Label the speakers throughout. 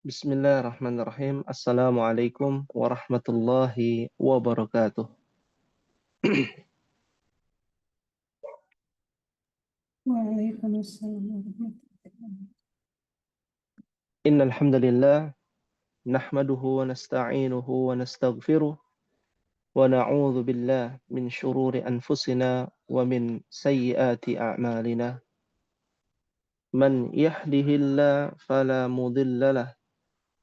Speaker 1: Bismillahirrahmanirrahim. Assalamualaikum warahmatullahi wabarakatuh.
Speaker 2: Waalaikumsalam warahmatullahi wabarakatuh.
Speaker 1: Innal hamdalillah nahmaduhu wa nasta'inuhu wa nastaghfiruh wa na'udzu billah min shururi anfusina wa min sayyiati a'malina. Man yahdihillahu fala mudilla lahu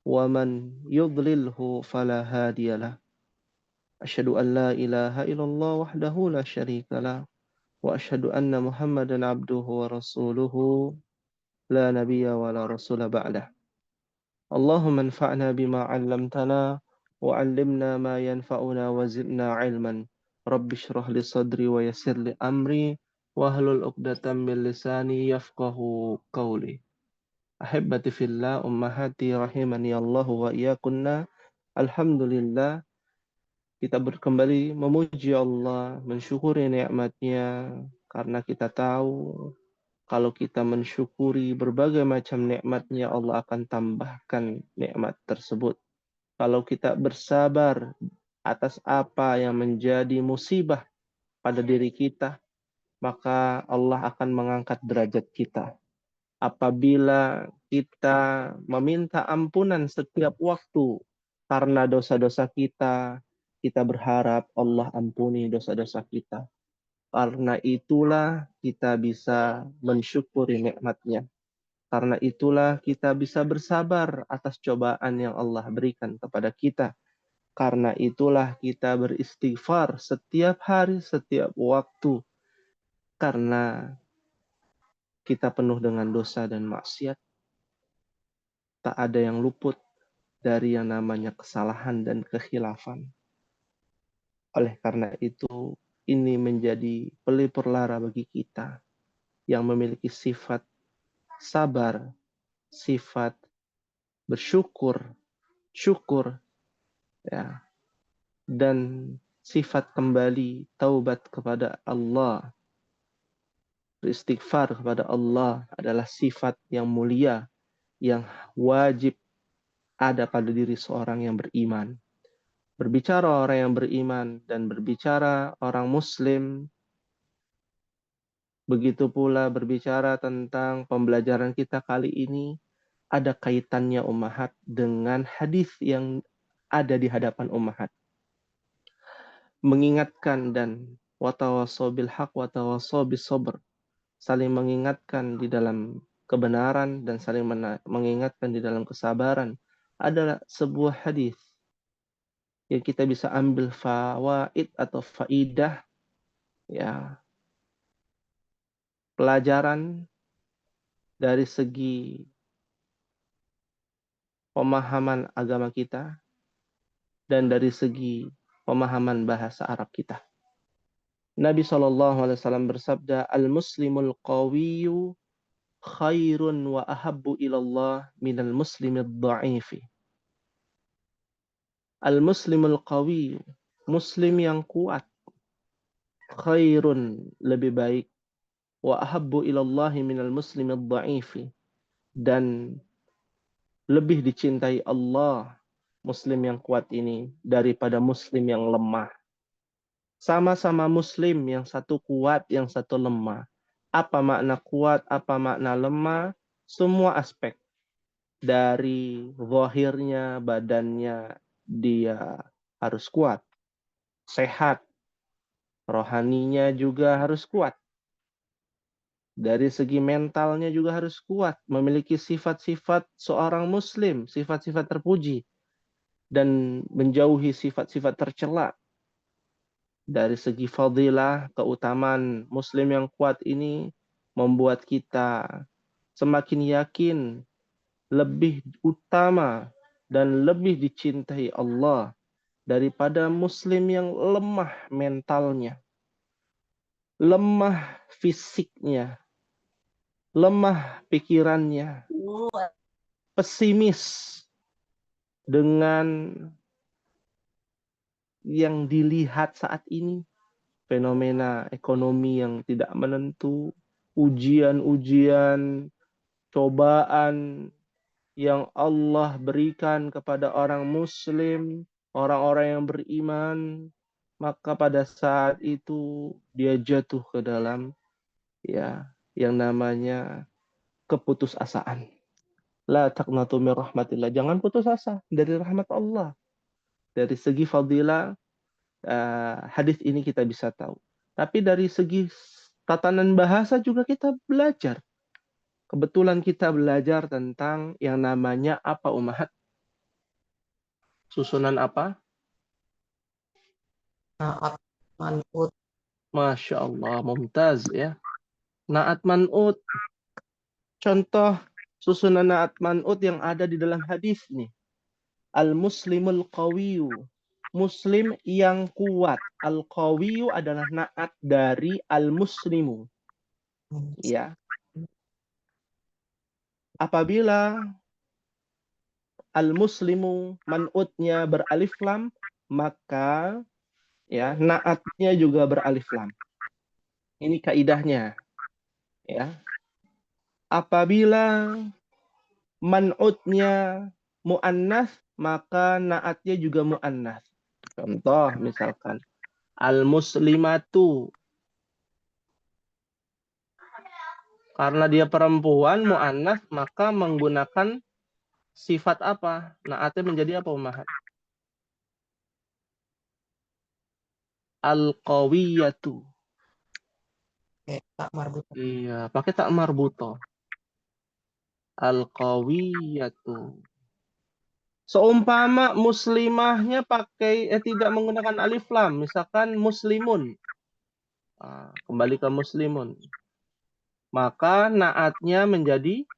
Speaker 1: wa man yudlilhu fala hadiyalah. Asyhadu an la ilaha illallah wahdahu la syarika lah wa asyhadu anna Muhammadan abduhu wa rasuluhu la nabiyya wa la rasula ba'dah. Allahumma anfa'na bima 'allamtana wa 'allimna ma yanfa'una wa zidna 'ilman. Rabbi shrah li sadri wa yassir li amri wa hlul 'uqdatam min lisani yafqahu qawli. Ahibbati fillah ummahati rahimani Allah wa iyyakunna. Alhamdulillah, kita kembali memuji Allah, mensyukuri nikmat-Nya karena kita tahu kalau kita mensyukuri berbagai macam nikmat-Nya, Allah akan tambahkan nikmat tersebut. Kalau kita bersabar atas apa yang menjadi musibah pada diri kita, maka Allah akan mengangkat derajat kita. Apabila kita meminta ampunan setiap waktu karena dosa-dosa kita, kita berharap Allah ampuni dosa-dosa kita. Karena itulah kita bisa mensyukuri nikmat-Nya. Karena itulah kita bisa bersabar atas cobaan yang Allah berikan kepada kita. Karena itulah kita beristighfar setiap hari, setiap waktu. Karena kita penuh dengan dosa dan maksiat. Tak ada yang luput dari yang namanya kesalahan dan kekhilafan. Oleh karena itu, ini menjadi pelipur lara bagi kita yang memiliki sifat sabar, sifat bersyukur, syukur, ya, dan sifat kembali taubat kepada Allah, beristighfar kepada Allah adalah sifat yang mulia, yang wajib ada pada diri seorang yang beriman. Berbicara orang yang beriman dan berbicara orang muslim, begitu pula berbicara tentang pembelajaran kita kali ini, ada kaitannya ummahat dengan hadis yang ada di hadapan ummahat. Mengingatkan dan watawasau bil haq watawasau bis sabr, saling mengingatkan di dalam kebenaran dan saling mengingatkan di dalam kesabaran adalah sebuah hadis yang kita bisa ambil fawaid atau faidah, ya, pelajaran dari segi pemahaman agama kita dan dari segi pemahaman bahasa Arab kita. Nabi SAW bersabda, al-muslimul qawiyyu khairun wa ahabbu ilallah minal muslimid dha'ifi. Al-muslimul qawiyyu, muslim yang kuat, khairun, lebih baik, wa ahabbu ilallahi minal muslimid dha'ifi, dan lebih dicintai Allah muslim yang kuat ini daripada muslim yang lemah. Sama-sama muslim, yang satu kuat, yang satu lemah. Apa makna kuat, apa makna lemah? Semua aspek dari zahirnya, badannya, dia harus kuat, sehat, rohaninya juga harus kuat. Dari segi mentalnya juga harus kuat, memiliki sifat-sifat seorang muslim, sifat-sifat terpuji, dan menjauhi sifat-sifat tercela. Dari segi fadilah, keutamaan muslim yang kuat ini membuat kita semakin yakin lebih utama dan lebih dicintai Allah daripada muslim yang lemah mentalnya, lemah fisiknya, lemah pikirannya, pesimis dengan yang dilihat saat ini, fenomena ekonomi yang tidak menentu, ujian-ujian, cobaan yang Allah berikan kepada orang muslim, orang-orang yang beriman, maka pada saat itu dia jatuh ke dalam ya yang namanya keputusasaan. La taqnatu min rahmatillah. Jangan putus asa dari rahmat Allah. Dari segi fadilah hadis ini kita bisa tahu. Tapi dari segi tatanan bahasa juga kita belajar. Kebetulan kita belajar tentang yang namanya apa Umahat? Susunan apa?
Speaker 2: Naat manut.
Speaker 1: Masya Allah, mumtaz ya. Naat man'ut. Contoh susunan naat man'ut yang ada di dalam hadis nih. Al-muslimul qawiyu. Muslim yang kuat. Al-qawiyu adalah naat dari al-muslimu. Ya. Apabila al-muslimu man'utnya beralif lam, maka ya naatnya juga beralif lam. Ini kaidahnya. Ya. Apabila man'utnya mu'annas, maka naatnya juga mu'annas. Contoh misalkan al-muslimatu. Karena dia perempuan mu'annas, maka menggunakan sifat apa? Naatnya menjadi apa, Umahat? Al-qawiyatu.
Speaker 2: Tak marbuta.
Speaker 1: Iya, pakai tak marbuto. Al-qawiyatu. Seumpama muslimahnya tidak menggunakan alif lam, misalkan muslimun. Kembali ke muslimun. Maka naatnya menjadi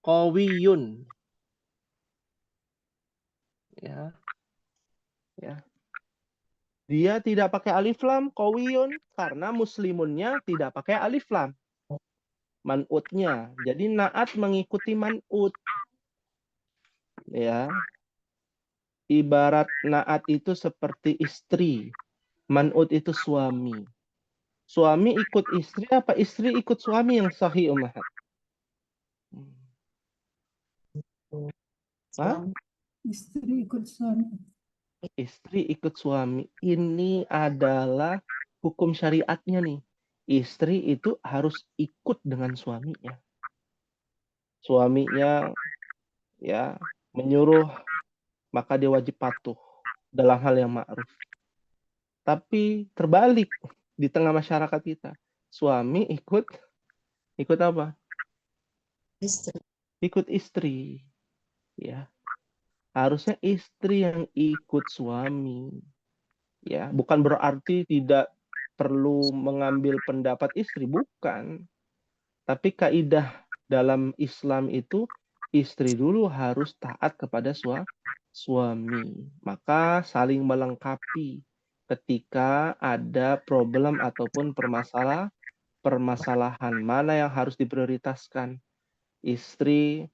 Speaker 1: qawiyun. Ya. Ya. Dia tidak pakai alif lam, qawiyun, karena muslimunnya tidak pakai alif lam. Man'utnya. Jadi naat mengikuti man'ut. Ya. Ibarat naat itu seperti istri. Man'ut itu suami. Suami ikut istri apa istri ikut suami yang sahih, Umahat? Hah?
Speaker 2: Istri ikut suami.
Speaker 1: Istri ikut suami. Ini adalah hukum syariatnya nih. Istri itu harus ikut dengan suaminya. Suaminya ya menyuruh, maka dia wajib patuh dalam hal yang ma'ruf. Tapi terbalik di tengah masyarakat kita. Suami ikut apa?
Speaker 2: Istri.
Speaker 1: Ikut istri. Ya. Harusnya istri yang ikut suami. Ya, bukan berarti tidak perlu mengambil pendapat istri, bukan. Tapi kaidah dalam Islam itu istri dulu harus taat kepada suami. Maka saling melengkapi ketika ada problem ataupun permasalahan mana yang harus diprioritaskan. Istri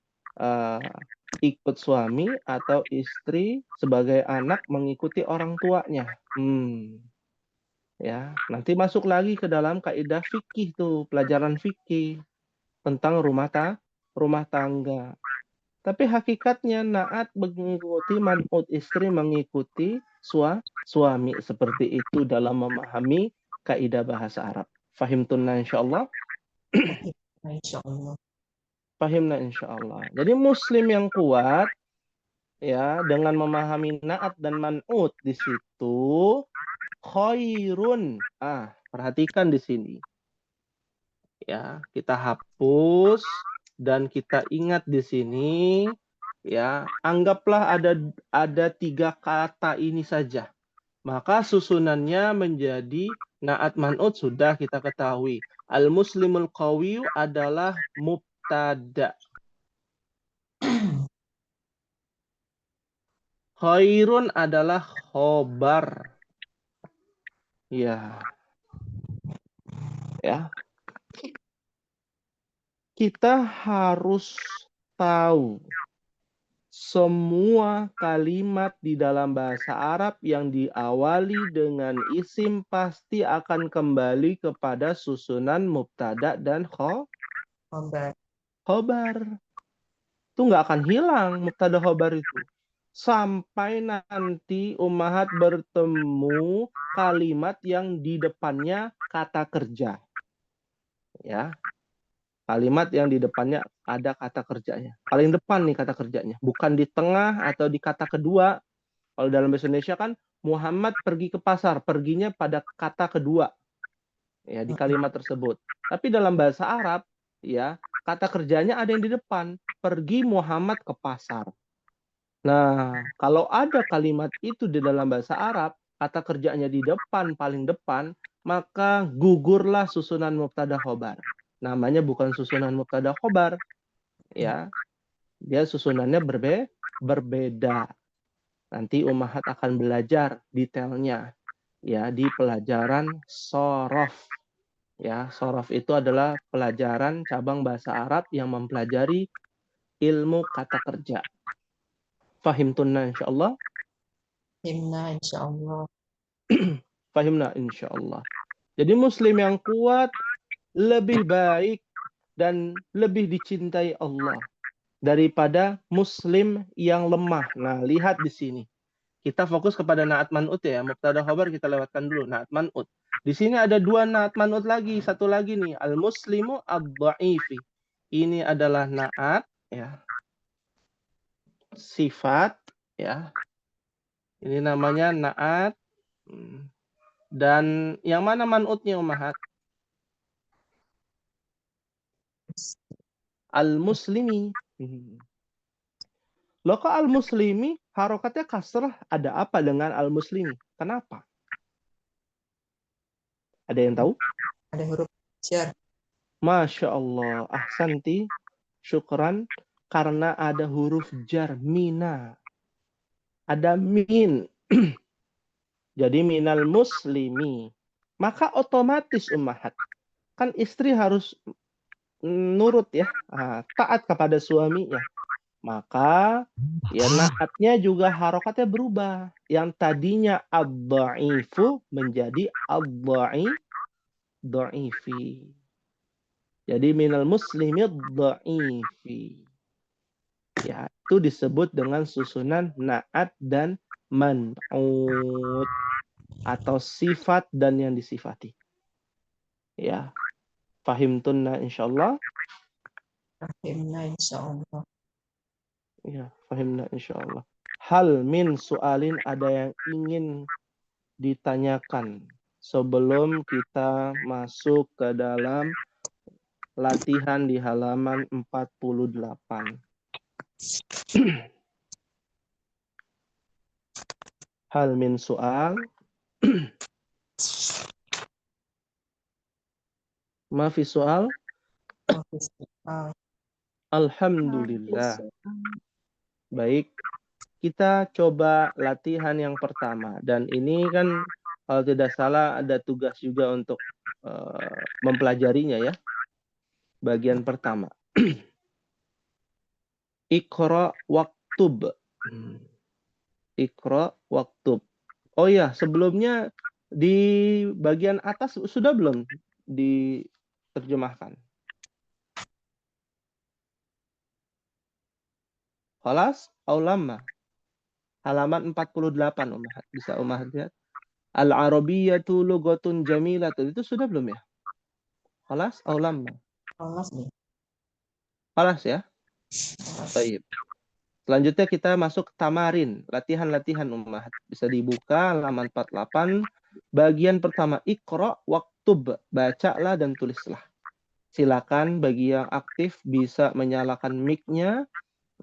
Speaker 1: ikut suami atau istri sebagai anak mengikuti orang tuanya. Ya, nanti masuk lagi ke dalam kaidah fikih tuh, pelajaran fikih tentang rumah tangga. Tapi hakikatnya naat mengikuti man'ut, istri mengikuti suami, seperti itu dalam memahami kaidah bahasa Arab. Fahimtunna insyaallah?
Speaker 2: Insyaallah.
Speaker 1: Fahimna insyaallah. Jadi muslim yang kuat ya dengan memahami naat dan man'ut di situ khairun. Perhatikan di sini. Ya, kita hapus dan kita ingat di sini ya, anggaplah ada 3 kata ini saja. Maka susunannya menjadi naat man'ut sudah kita ketahui. Al-muslimul qawiyu adalah mubtada. Khairun adalah khobar. Ya. Ya. Kita harus tahu semua kalimat di dalam bahasa Arab yang diawali dengan isim pasti akan kembali kepada susunan mubtada dan
Speaker 2: Khobar.
Speaker 1: Khobar. Itu nggak akan hilang mubtada khobar itu. Sampai nanti ummahat bertemu kalimat yang di depannya kata kerja. Ya. Kalimat yang di depannya ada kata kerjanya. Paling depan nih kata kerjanya. Bukan di tengah atau di kata kedua. Kalau dalam bahasa Indonesia kan Muhammad pergi ke pasar. Perginya pada kata kedua. Ya, di kalimat tersebut. Tapi dalam bahasa Arab, ya, kata kerjanya ada yang di depan. Pergi Muhammad ke pasar. Nah, kalau ada kalimat itu di dalam bahasa Arab, kata kerjanya di depan, paling depan, maka gugurlah susunan mubtada khobar. Namanya bukan susunan mubtada khobar, ya. Dia susunannya berbeda. Nanti ummahat akan belajar detailnya, ya, di pelajaran sorof. Ya, sorof itu adalah pelajaran cabang bahasa Arab yang mempelajari ilmu kata kerja. Fahimtunna insyaallah.
Speaker 2: Himna insyaallah.
Speaker 1: Fahimna insyaallah. Jadi muslim yang kuat lebih baik dan lebih dicintai Allah daripada muslim yang lemah. Nah, lihat di sini. Kita fokus kepada naat man'ut ya. Mubtada khabar kita lewatkan dulu. Naat man'ut. Di sini ada dua naat man'ut lagi. Satu lagi nih. Al-muslimu ad-dha'ifi. Ini adalah naat ya. Sifat ya. Ini namanya naat. Dan yang mana man'utnya ummahat? Al-muslimi. Loh kok al-muslimi harokatnya kasrah? Ada apa dengan al-muslimi? Kenapa? Ada yang tahu?
Speaker 2: Ada huruf jar.
Speaker 1: Masya Allah. Ahsanti. Syukran. Karena ada huruf jar. Mina. Ada min. Jadi minal muslimi. Maka otomatis ummahat. Kan istri harus nurut ya. Taat kepada suaminya. Maka ya naatnya juga harokatnya berubah. Yang tadinya ad-dha'ifu menjadi ad-dha'ifi. Jadi minal muslimi ad-dha'ifi. Ya, itu disebut dengan susunan naat dan man'ut. Atau sifat dan yang disifati. Ya. Fahimtunna insyaallah.
Speaker 2: Himna insyaallah.
Speaker 1: Ya, fahimna insyaallah. Hal min su'alin, ada yang ingin ditanyakan sebelum kita masuk ke dalam latihan di halaman 48. Hal min su'al. Mafi soal. Alhamdulillah. Baik, kita coba latihan yang pertama. Dan ini kan kalau tidak salah ada tugas juga untuk mempelajarinya ya. Bagian pertama. Iqra waktub. Iqra waktub. Oh ya, sebelumnya di bagian atas sudah belum diterjemahkan? Khalas? Aulama. Halaman 48 ummahat. Bisa ummahat lihat. Al-Arabiyyatu lughatun jamilatun. Itu sudah belum ya? Khalas? Aulama.
Speaker 2: Kelas nih.
Speaker 1: Khalas ya? Baik. Selanjutnya kita masuk ke tamarin. Latihan-latihan ummahat. Bisa dibuka halaman 48. Bagian pertama. Iqra waktub. Bacalah dan tulislah. Silakan bagi yang aktif bisa menyalakan mic-nya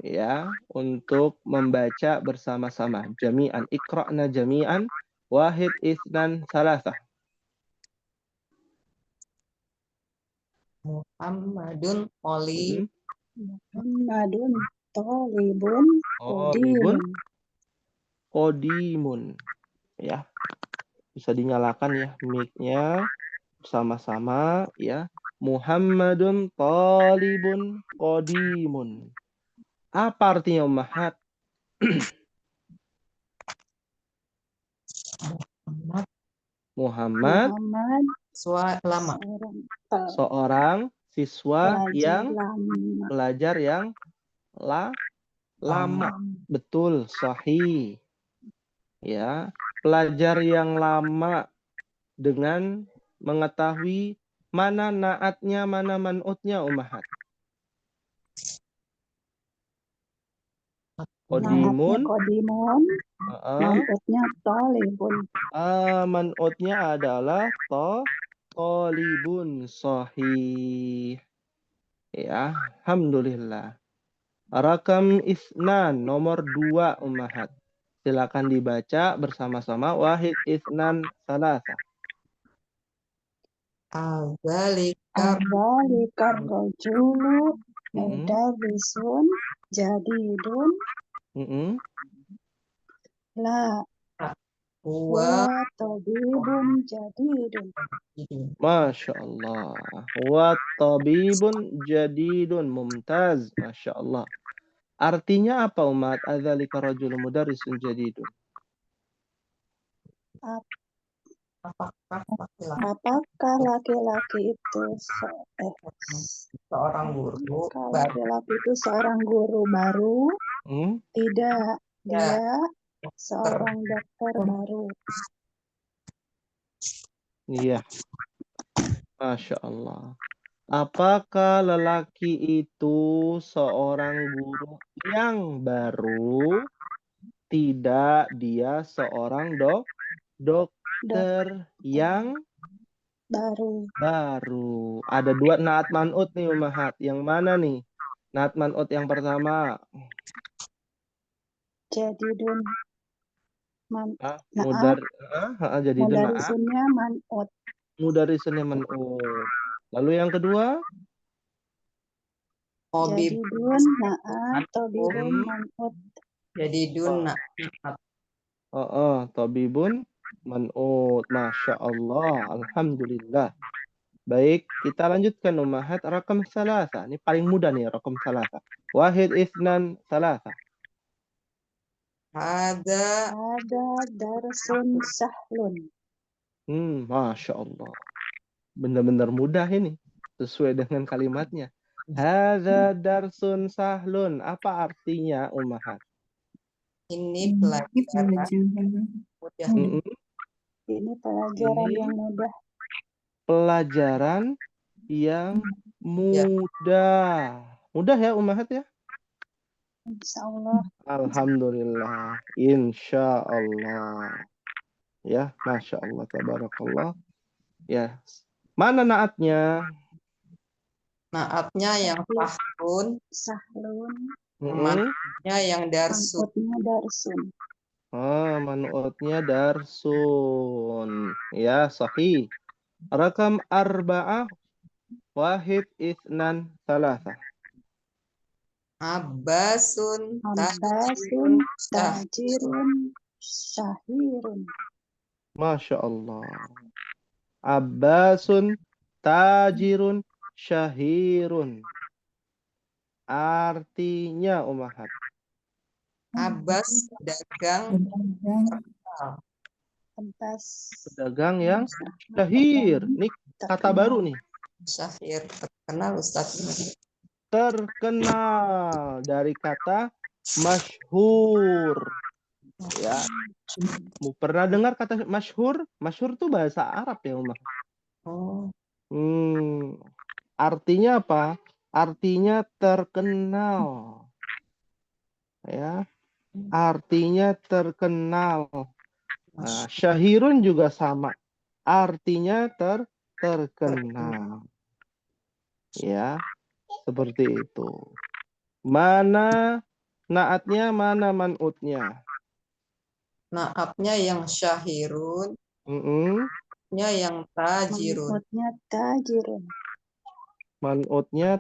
Speaker 1: ya untuk membaca bersama-sama. Jami'an, iqra'na jami'an, wahid, itsnan, salasah.
Speaker 2: Muhammadun Oli.
Speaker 3: Muhammadun Thalibun
Speaker 1: Talibun qadimun. Ya. Bisa dinyalakan ya mic-nya bersama-sama ya. Muhammadun talibun qadimun. Apa artinya ummahat? Muhammad
Speaker 2: Lama.
Speaker 1: seorang Siswa
Speaker 3: Pelajar
Speaker 1: yang
Speaker 3: lama.
Speaker 1: pelajar yang lama. Betul, sahih. Ya, pelajar yang lama dengan mengetahui mana naatnya, mana man'utnya, ummahat.
Speaker 3: Naatnya
Speaker 1: Qadimun,
Speaker 3: qadimun, man'utnya talibun.
Speaker 1: man'utnya adalah talibun, sahih. Ya, alhamdulillah. Rakam isnan, nomor 2, ummahat. Silakan dibaca bersama-sama. Wahid isnan salasa.
Speaker 2: Adzalika
Speaker 3: Adzalikar rajulu mudarrisun jadidun la
Speaker 2: huwa
Speaker 3: wa tabibun jadidun.
Speaker 1: Masya Allah. Wa tabibun jadidun, mumtaz. Masya Allah. Artinya apa, umat? Adzalika rajulun mudarrisun jadidun.
Speaker 3: Apakah laki-laki itu
Speaker 2: seorang guru
Speaker 3: apakah laki-laki itu seorang guru baru? Tidak, dia seorang dokter baru.
Speaker 1: Iya. Masya Allah. Apakah lelaki itu seorang guru yang baru? Tidak, dia seorang dokter yang
Speaker 3: Baru.
Speaker 1: baru. Ada 2 naat man'ut nih, ummahat. Yang mana nih? Naat man'ut yang pertama.
Speaker 3: Jadidun
Speaker 1: Jadidun naat.
Speaker 3: mudarrisunnya man'ut.
Speaker 1: Mudarrisunnya man'ut. Lalu yang kedua?
Speaker 3: Jadidun naat, tabibun man'ut.
Speaker 2: Jadidun naat.
Speaker 1: Tabibun man'ut. Masya Allah. Alhamdulillah. Baik, kita lanjutkan, ummahat. Rakam salasa. Ini paling mudah nih, rakam salasa. Wahid isnan salasa.
Speaker 2: Ada
Speaker 3: darsun sahlun.
Speaker 1: Masya Allah. Benar-benar mudah ini. Sesuai dengan kalimatnya. Hadza darsun sahlun. Apa artinya, ummahat?
Speaker 2: ini pelajaran mudah.
Speaker 3: Ini pelajaran
Speaker 1: Ini
Speaker 3: yang mudah.
Speaker 1: pelajaran yang mudah. Mudah ya, ummahat ya?
Speaker 3: Insya Allah.
Speaker 1: Alhamdulillah. Insya Allah. Ya, Masya Allah. Tabarakallah. Ya. Mana naatnya?
Speaker 2: Naatnya yang
Speaker 3: Sahlun.
Speaker 2: man'utnya yang darsun.
Speaker 3: Man'utnya darsun.
Speaker 1: Man'utnya darsun. Ya, sahih. Rakam arba'ah. Wahid isnan salasa.
Speaker 2: Abbasun
Speaker 3: tajirun syahirun.
Speaker 1: Masya Allah. Abbasun tajirun syahirun. Artinya, ummahat.
Speaker 2: Abbas pedagang
Speaker 1: Pedagang yang syahir. Ini kata baru nih.
Speaker 2: syahir terkenal, Ustaz.
Speaker 1: Terkenal dari kata masyhur. Ya. Pernah dengar kata masyhur? Masyhur itu bahasa Arab ya, Umar. Artinya apa? Artinya terkenal. Ya. Artinya terkenal. Nah, syahirun juga sama. Artinya terkenal. Ya. Seperti itu. Mana naatnya, mana man'utnya?
Speaker 2: Naatnya yang syahirun, nya yang tajirun.
Speaker 3: Man'utnya tajirun.
Speaker 1: Man'utnya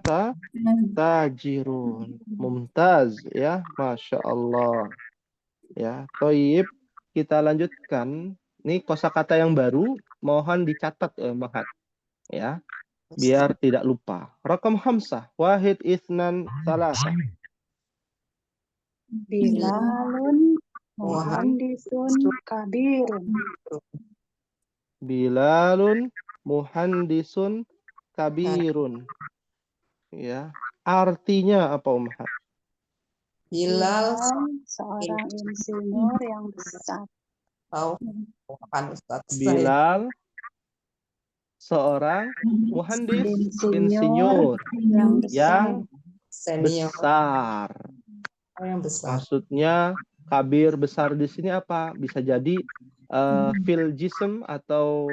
Speaker 1: tajirun. Mumtaz ya, Masya Allah. Ya, toib. Kita lanjutkan. Ini kosakata yang baru, mohon dicatat ya, Mahat. Ya, biar tidak lupa. Rakam hamsah, wahid isnan salasa.
Speaker 3: Bilalun muhandisun kabirun.
Speaker 1: Bilalun muhandisun kabirun. Ya. Artinya apa Ummahat?
Speaker 2: Bilal
Speaker 3: seorang insinyur yang besar.
Speaker 2: tahu kan Ustaz.
Speaker 1: Bilal seorang muhandis,
Speaker 3: Insinyur yang
Speaker 1: yang
Speaker 2: Senior
Speaker 1: besar.
Speaker 2: yang besar.
Speaker 1: Maksudnya kabir besar di sini apa? Bisa jadi fil jism atau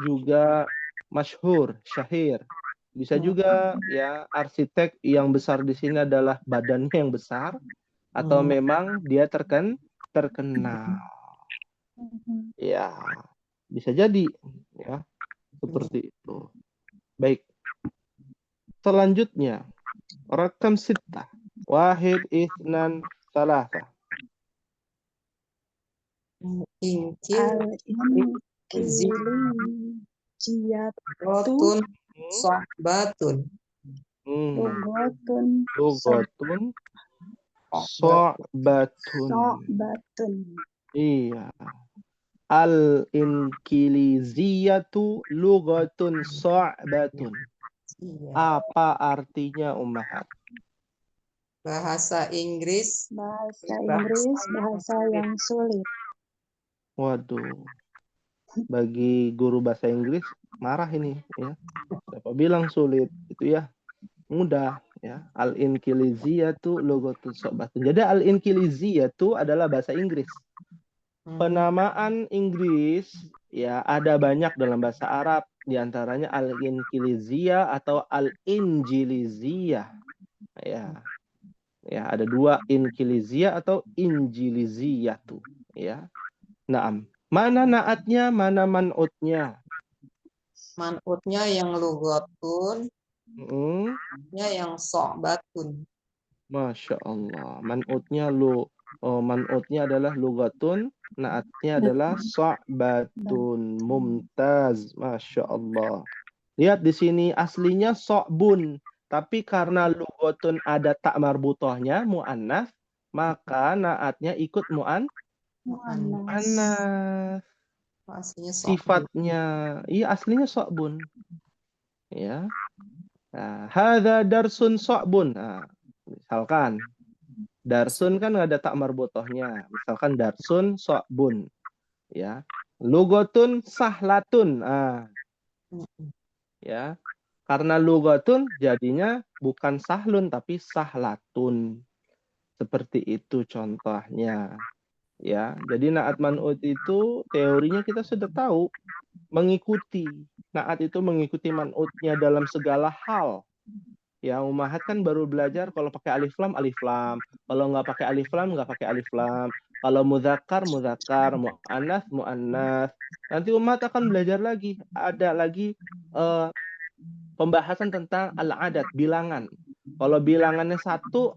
Speaker 1: juga masyhur, syahir. Bisa juga ya arsitek yang besar di sini adalah badannya yang besar atau memang dia terkenal. Ya, bisa jadi ya seperti itu. Baik. Selanjutnya, rakam sittah. Wahid, itsnan, salasa.
Speaker 2: Inkil
Speaker 3: Jiyatun
Speaker 2: sohbatun.
Speaker 1: Lugotun so'batun. Iya. Al-inkiliziyatu lugatun so'batun. Apa artinya Ummahat?
Speaker 2: Bahasa Inggris.
Speaker 3: Bahasa yang sulit.
Speaker 1: Waduh. Bagi guru bahasa Inggris marah ini ya. Siapa bilang sulit? Itu ya mudah ya. Al-inkiliziyatu lugatun so'batun. Jadi al-inkiliziyatu adalah bahasa Inggris. Penamaan Inggris ya ada banyak dalam bahasa Arab, diantaranya al-inkiliziyah atau al-injiliziyah. Ya, ada dua, inkiliziyah atau injiliziyah tuh. Ya, naam. Mana naatnya, mana man'utnya?
Speaker 2: Man'utnya yang lugotun, yang so'batun.
Speaker 1: Masya Allah. Man'utnya adalah lugatun, naatnya adalah so'batun. Mumtaz. Masya Allah. Lihat di sini aslinya so'bun. Tapi karena lugatun ada tak marbutohnya, mu'annas, maka naatnya ikut mu'annas. Sifatnya. Iya aslinya so'bun. Ya. Nah, hadza darsun so'bun. Nah, misalkan darsun kan ada tak marbutohnya. Misalkan darsun so'bun. Ya. Lugotun sahlatun. Ya. Karena lugatun jadinya bukan sahlun tapi sahlatun. Seperti itu contohnya. Ya. Jadi naat man'ut itu teorinya kita sudah tahu. Mengikuti. Naat itu mengikuti man'utnya dalam segala hal. Ya, Ummahat kan baru belajar kalau pakai alif lam, alif lam. Kalau nggak pakai alif lam, nggak pakai alif lam. Kalau muzakkar, muzakkar. Mu'annas, mu'annas. Nanti Ummahat akan belajar lagi. Ada lagi pembahasan tentang al-adat, bilangan. Kalau bilangannya satu,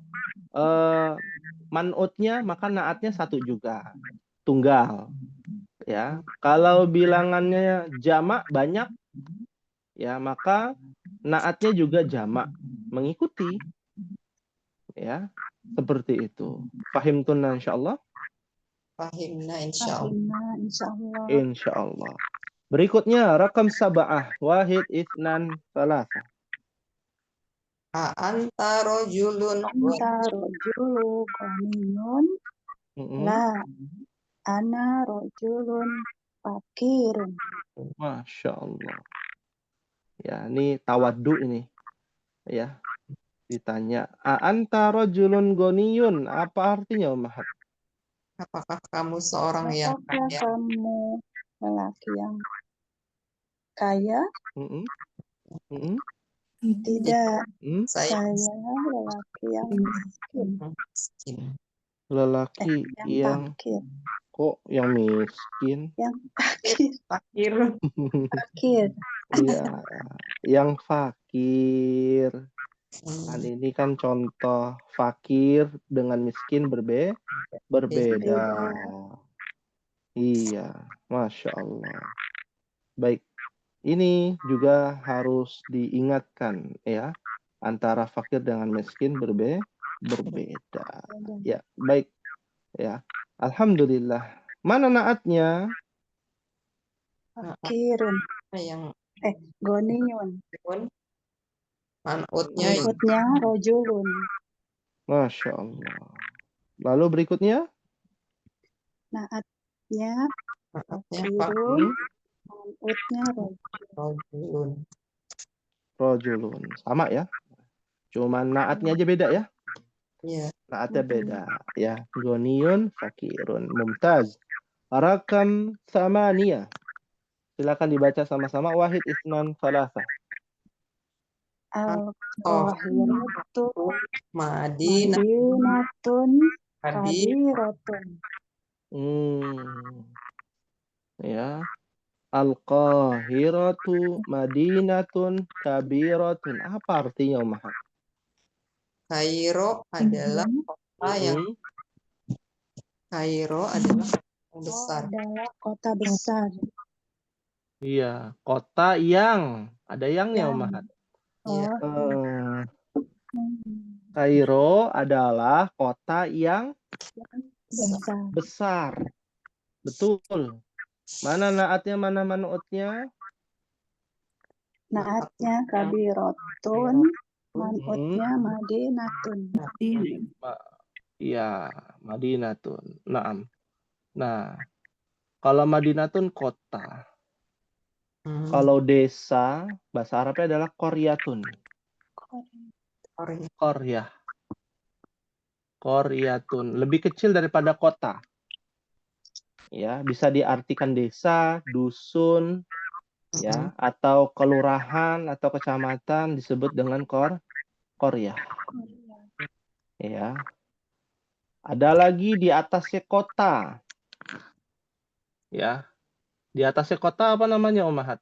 Speaker 1: man'utnya, maka naatnya satu juga. Tunggal. Ya, kalau bilangannya jamak banyak, ya maka naatnya juga jamak, mengikuti. Ya, seperti itu. Fahim tunna insyaallah.
Speaker 2: Fahimna insyaallah.
Speaker 1: Insyaallah. Berikutnya rakam sab'ah. Wahid, itsnan, salasa.
Speaker 2: Anta rojulun
Speaker 3: ghaniyun. La. Ana rojulun fakirun.
Speaker 1: Masya Allah. Ya, ini tawaddu ini. Ya, ditanya. Anta rojulun ghaniyun. Apa artinya, Ummahat?
Speaker 2: Apakah kamu seorang yang kaya?
Speaker 3: Kamu lelaki yang kaya? Tidak. Saya lelaki yang miskin.
Speaker 1: Lelaki yang
Speaker 3: fakir.
Speaker 1: Kok yang miskin?
Speaker 3: Yang
Speaker 2: fakir.
Speaker 3: Fakir.
Speaker 1: Iya, yang fakir. Kan ini kan contoh fakir dengan miskin berbeda. Iya, Masya Allah. Baik, ini juga harus diingatkan ya, antara fakir dengan miskin berbeda. Ya, baik. Ya, alhamdulillah. Mana naatnya?
Speaker 3: Fakirun.
Speaker 2: Yang
Speaker 3: Ghaniyun.
Speaker 2: Man'utnya
Speaker 3: Berikutnya rojulun.
Speaker 1: Masya Allah. Lalu berikutnya?
Speaker 3: Naatnya
Speaker 2: man'utnya
Speaker 3: fakirun. Man'utnya
Speaker 2: rojulun.
Speaker 1: Rojulun. Sama ya. Cuman naatnya aja beda ya.
Speaker 2: Iya.
Speaker 1: Naatnya beda. Ya. Goniyun, fakirun. Mumtaz. Rakam samaniyah. Silakan dibaca sama-sama. Wahid isnan salasah.
Speaker 3: Al-Qahiratu
Speaker 2: Madinah
Speaker 3: Madinatun
Speaker 2: Hadir
Speaker 3: Kabiratun.
Speaker 1: Ya. Al-Qahiratu Madinatun Kabiratun. Apa artinya, Umar?
Speaker 2: Kairo adalah kota yang Kairo adalah kota besar.
Speaker 3: Adalah kota besar.
Speaker 1: Iya, kota yang ada yangnya,
Speaker 3: Yang.
Speaker 1: Umar.
Speaker 2: Iya.
Speaker 1: Kairo adalah kota yang
Speaker 3: Besar.
Speaker 1: besar. Betul. Mana naatnya, mana man'utnya?
Speaker 3: Naatnya Kabiratun. Man'utnya Madinatun.
Speaker 1: Iya, Madinatun. Naam. Nah, kalau Madinatun kota. Kalau desa, bahasa Arabnya adalah Qaryatun. Qaryah. Qaryatun. Lebih kecil daripada kota. Ya, bisa diartikan desa, dusun, ya, atau kelurahan atau kecamatan disebut dengan qaryah. Ya. Ada lagi di atasnya kota. Ya. Di atasnya kota apa namanya, Om Mahat?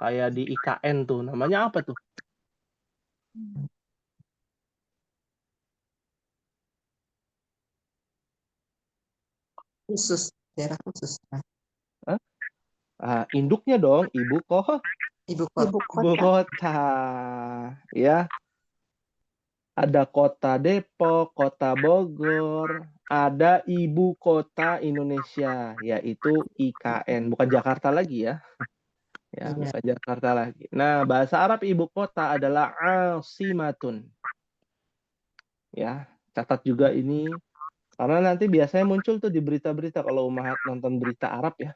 Speaker 1: Kayak di IKN tuh, namanya apa tuh?
Speaker 2: Khusus, daerah khusus.
Speaker 1: Induknya dong, ibu kota.
Speaker 2: Ibu kota.
Speaker 1: Ibu kota. Ya. Ada kota Depok, kota Bogor, ada ibu kota Indonesia, yaitu IKN. Bukan Jakarta lagi ya. Ya, bukan Jakarta lagi. Nah, bahasa Arab ibu kota adalah asimatun. Ya, catat juga ini. Karena nanti biasanya muncul tuh di berita-berita kalau Umahat nonton berita Arab ya.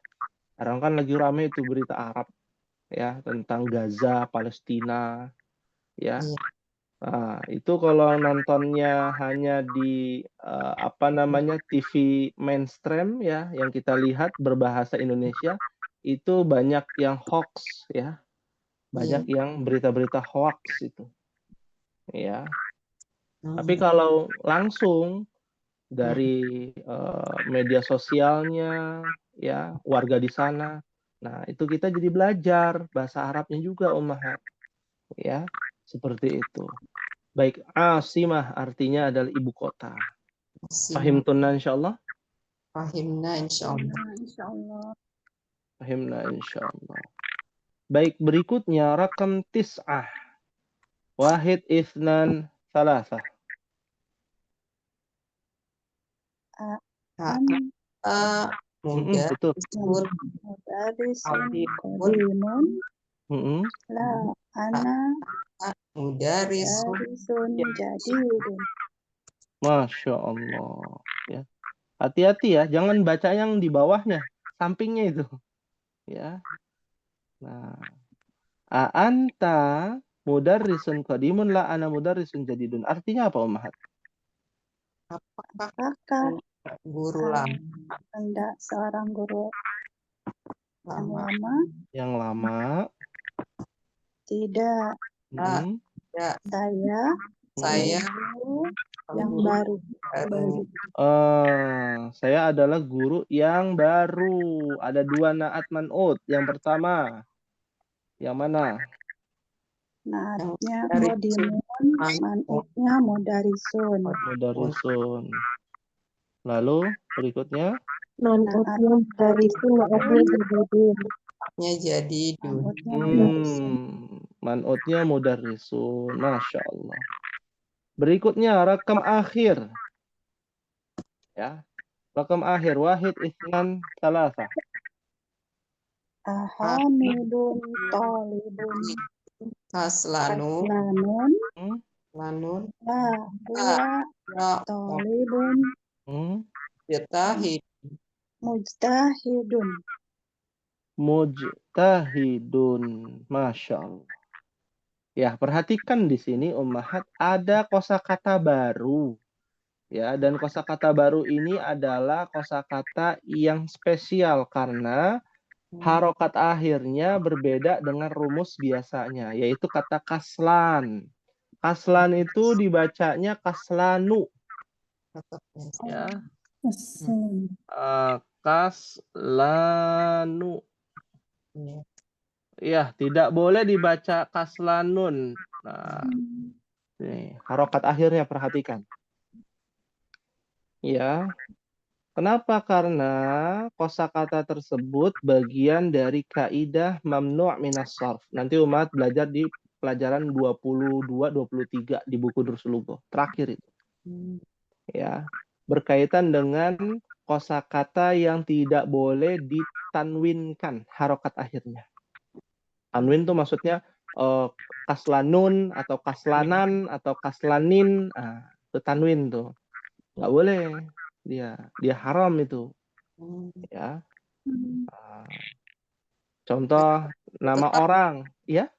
Speaker 1: Sekarang kan lagi rame itu berita Arab. Ya, tentang Gaza, Palestina. Ya. Nah, itu kalau nontonnya hanya di TV mainstream ya, yang kita lihat berbahasa Indonesia, itu banyak yang hoax ya. Banyak yang berita-berita hoax itu. Ya. Tapi kalau langsung dari media sosialnya ya, warga di sana. Nah, itu kita jadi belajar bahasa Arabnya juga, Ummahat. Ya, seperti itu. Baik, asimah artinya adalah ibu kota. Fahimtunna insyaallah?
Speaker 2: Fahimna insyaallah.
Speaker 1: Fahimna insyaallah. Baik, berikutnya rakam tis'ah. Wahid ithnan salasah. Betul.
Speaker 3: Mudarisun qadimun. La ana mudarisun jadidun.
Speaker 1: Masya Allah. Ya. Hati-hati ya, jangan baca yang di bawahnya, sampingnya itu. Ya. Nah, anta mudarrisun qadimun la ana mudarrisun jadidun. Artinya apa, Ummahat?
Speaker 3: Apakah
Speaker 2: guru lama
Speaker 3: Anda seorang guru yang lama?
Speaker 1: Yang lama?
Speaker 3: Tidak. Saya yang baru.
Speaker 1: Saya adalah guru yang baru. Ada dua naat man'ut. Yang pertama, yang mana?
Speaker 3: Naatnya qadimun, man'utnya mudarisun.
Speaker 1: Mudarisun. Lalu berikutnya?
Speaker 3: Man'utnya mudarisun,
Speaker 2: naatnya jadidun.
Speaker 1: Man'utnya mudarisun. Masya Allah. Berikutnya rakam akhir. Ya. Rakam akhir. Wahid ithnan salasah.
Speaker 3: Ahamidun talibun.
Speaker 2: Kaslanun.
Speaker 3: Kaslanun.
Speaker 2: Lanun.
Speaker 3: La huwa talibun.
Speaker 2: Mujtahid.
Speaker 3: Mujtahidun.
Speaker 1: Mujtahidun. Masya Allah. Ya, perhatikan di sini Ummahat ada kosakata baru. Ya, dan kosakata baru ini adalah kosakata yang spesial karena harokat akhirnya berbeda dengan rumus biasanya, yaitu kata kaslan. Kaslan itu dibacanya kaslanu. Ya. Kaslanu. Ya, tidak boleh dibaca kaslanun. Nah, nih, harokat akhirnya perhatikan. Ya. Kenapa? Karena kosakata tersebut bagian dari kaidah mamnu' minas sarf. Nanti umat belajar di pelajaran 22-23 di buku Dursul Lugha. Terakhir itu. Ya. Berkaitan dengan kosakata yang tidak boleh ditanwinkan harokat akhirnya. Tanwin itu maksudnya kaslanun atau kaslanan atau kaslanin. Itu tanwin tuh. Nggak boleh. Dia haram itu. Ya. Contoh nama
Speaker 2: Tetap.
Speaker 1: orang, ya?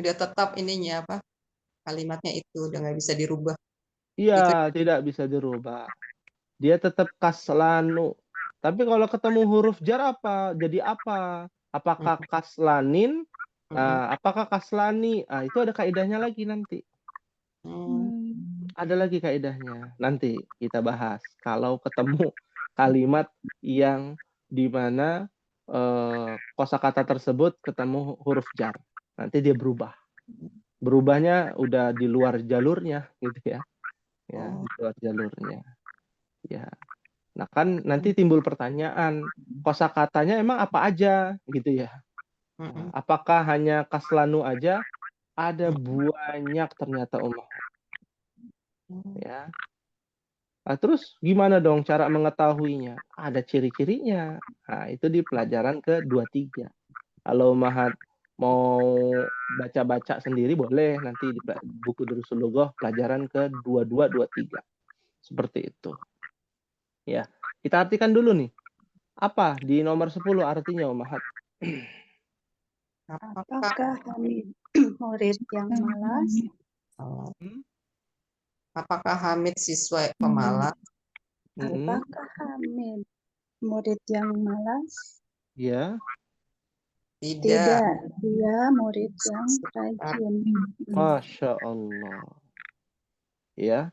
Speaker 2: Udah tetap ininya apa? Kalimatnya itu udah nggak bisa dirubah. Itu.
Speaker 1: Iya, tidak bisa dirubah. Dia tetap kaslanu. Tapi kalau ketemu huruf jar apa? Jadi apa? Apakah kaslanin? Apakah kaslani? Itu ada kaidahnya lagi nanti. Ada lagi kaidahnya. Nanti kita bahas. Kalau ketemu kalimat yang dimana kosakata tersebut ketemu huruf jar, nanti dia berubah. Berubahnya udah di luar jalurnya, gitu ya. Ya, di luar jalurnya. Ya. Nah kan nanti timbul pertanyaan, kosakatanya emang apa aja, gitu ya? Nah, apakah hanya kaslanu aja? Ada banyak ternyata ya. Nah, terus gimana dong cara mengetahuinya? Ada ciri-cirinya. Nah, itu di pelajaran ke-23. Kalau Mahat mau baca-baca sendiri boleh nanti di buku Durusul Lughah pelajaran ke-22, 23. Seperti itu. Ya, kita artikan dulu nih. Apa di nomor 10 artinya Mahat?
Speaker 3: Apakah Hamid murid yang malas?
Speaker 2: Apakah Hamid siswa pemalas?
Speaker 3: Apakah Hamid murid yang malas?
Speaker 1: Ya.
Speaker 3: Tidak, dia murid yang rajin.
Speaker 1: Masya Allah. Ya.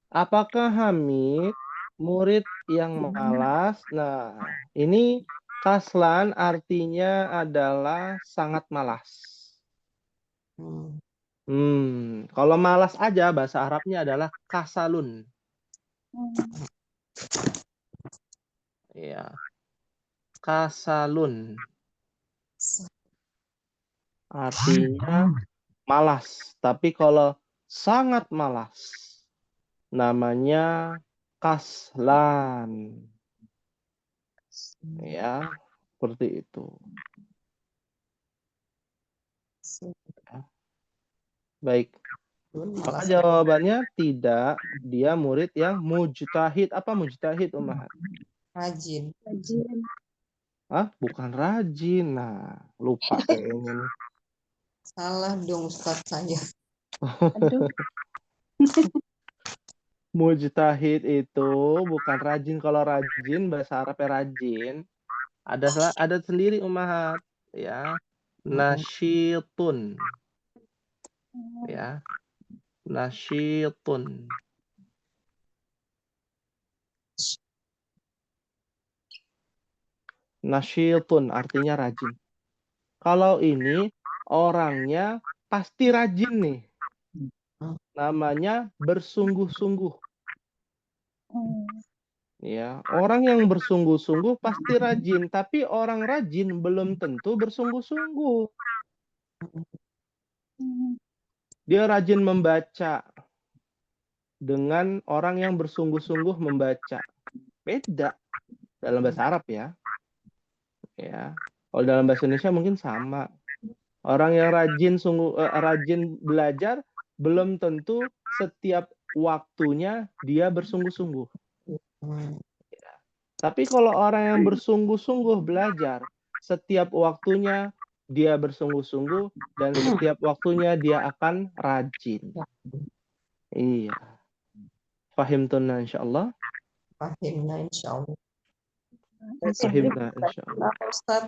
Speaker 1: Apakah Hamid murid yang malas? Nah, ini kaslan artinya adalah sangat malas. Kalau malas aja bahasa Arabnya adalah kasalun. Ya. Kasalun. Artinya malas. Tapi kalau sangat malas, namanya kaslan. Ya, seperti itu. Baik. Maka jawabannya tidak. Dia murid yang mujtahid. Apa mujtahid, Ummahat?
Speaker 2: Rajin.
Speaker 1: Bukan rajin. Nah, lupa kayaknya nih.
Speaker 2: Salah dong Ustaz saya.
Speaker 1: Mujtahid itu bukan rajin. Kalau rajin bahasa Arabnya rajin ada sendiri Ummahat, ya. Nasyitun. Ya. Nasyitun. Nasyitun artinya rajin. Kalau ini orangnya pasti rajin nih. Namanya bersungguh-sungguh. Ya, orang yang bersungguh-sungguh pasti rajin, tapi orang rajin belum tentu bersungguh-sungguh. Dia rajin membaca dengan orang yang bersungguh-sungguh membaca. Beda dalam bahasa Arab ya. Ya. Kalau dalam bahasa Indonesia mungkin sama. Orang yang rajin belajar belum tentu setiap waktunya dia bersungguh-sungguh. Tapi kalau orang yang bersungguh-sungguh belajar, setiap waktunya dia bersungguh-sungguh dan setiap waktunya dia akan rajin. Iya. Fahimtuna insyaallah.
Speaker 2: Fahimna insyaallah.
Speaker 1: Fahimna insyaallah.
Speaker 2: Apa Ustaz?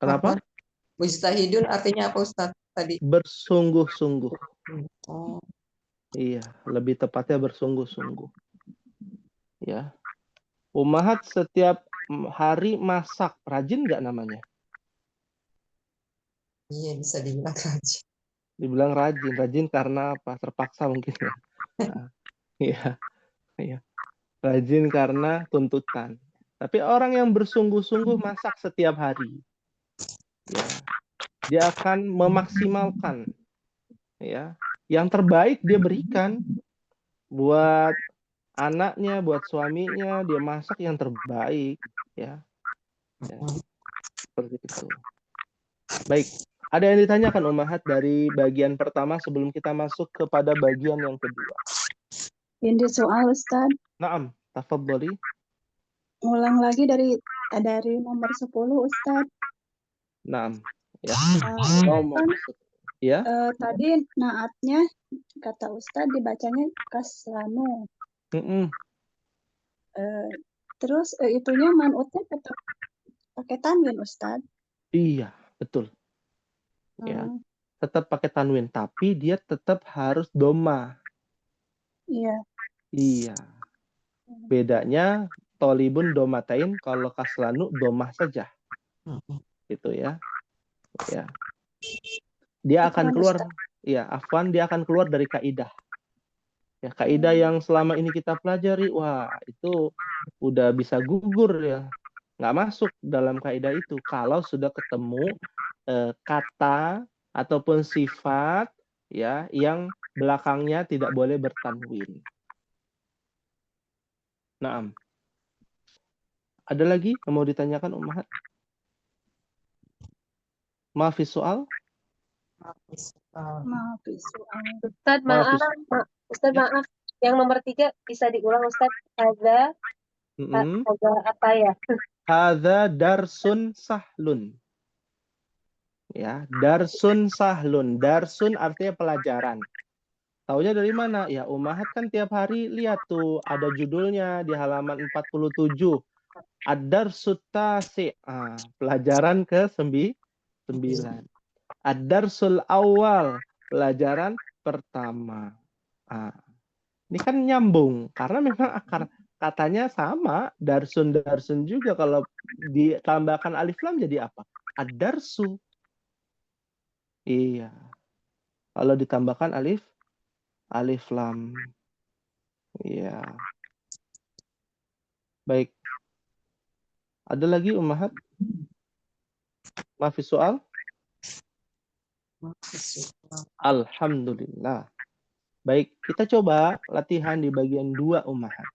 Speaker 1: Kenapa?
Speaker 2: Mujtahidun artinya apa Ustaz tadi?
Speaker 1: Bersungguh-sungguh.
Speaker 2: Oh.
Speaker 1: Iya, lebih tepatnya bersungguh-sungguh. Ya. Ummahat setiap hari masak, rajin nggak namanya?
Speaker 2: Iya, bisa dibilang rajin.
Speaker 1: Dibilang rajin. Rajin karena apa? Terpaksa mungkin ya. Nah, iya. Iya. Rajin karena tuntutan. Tapi orang yang bersungguh-sungguh masak setiap hari, ya, dia akan memaksimalkan, ya, yang terbaik dia berikan buat anaknya, buat suaminya, dia masak yang terbaik, ya. Seperti itu. Baik, ada yang ditanyakan Ummahat dari bagian pertama sebelum kita masuk kepada bagian yang kedua.
Speaker 3: Ini soal Ustaz.
Speaker 1: Naam, tafadhali.
Speaker 3: Ulang lagi dari nomor 10 Ustaz.
Speaker 1: Naam, ya.
Speaker 3: Kan,
Speaker 1: ya.
Speaker 3: Tadi naatnya kata Ustaz dibacanya kaslanu. Terus itunya manutnya tetap pakai tanwin Ustaz.
Speaker 1: Iya, betul. Ya, tetap pakai tanwin, tapi dia tetap harus doma.
Speaker 3: Iya.
Speaker 1: Iya. Bedanya tolibun domatain, kalau kaslanu domah saja. Gitu ya. Ya. Dia akan keluar, ya, afwan, dia akan keluar dari kaidah. Ya, kaidah yang selama ini kita pelajari, wah, itu udah bisa gugur ya. Nggak masuk dalam kaidah itu kalau sudah ketemu kata ataupun sifat ya yang belakangnya tidak boleh bertanwin. Naam. Ada lagi yang mau ditanyakan Ummahat? Maafis soal?
Speaker 4: Ustaz, maaf. Ustaz, maaf. Yang nomor 3 bisa diulang Ustaz. Hadza apa ya?
Speaker 1: Hadza darsun sahlun. Ya, darsun sahlun. Darsun artinya pelajaran. Taunya dari mana? Ya, Ummahat kan tiap hari lihat tuh ada judulnya di halaman 47. Ad-darsut tasi'. Pelajaran ke-9. Ad-darsul awal. Pelajaran pertama. Ini kan nyambung karena memang akar katanya sama, darsun juga, kalau ditambahkan alif lam jadi apa? Ad-darsu. Iya. Kalau ditambahkan alif lam. Iya. Baik. Ada lagi Ummahat? Maafis soal? Alhamdulillah. Baik, kita coba latihan di bagian 2 Ummahat.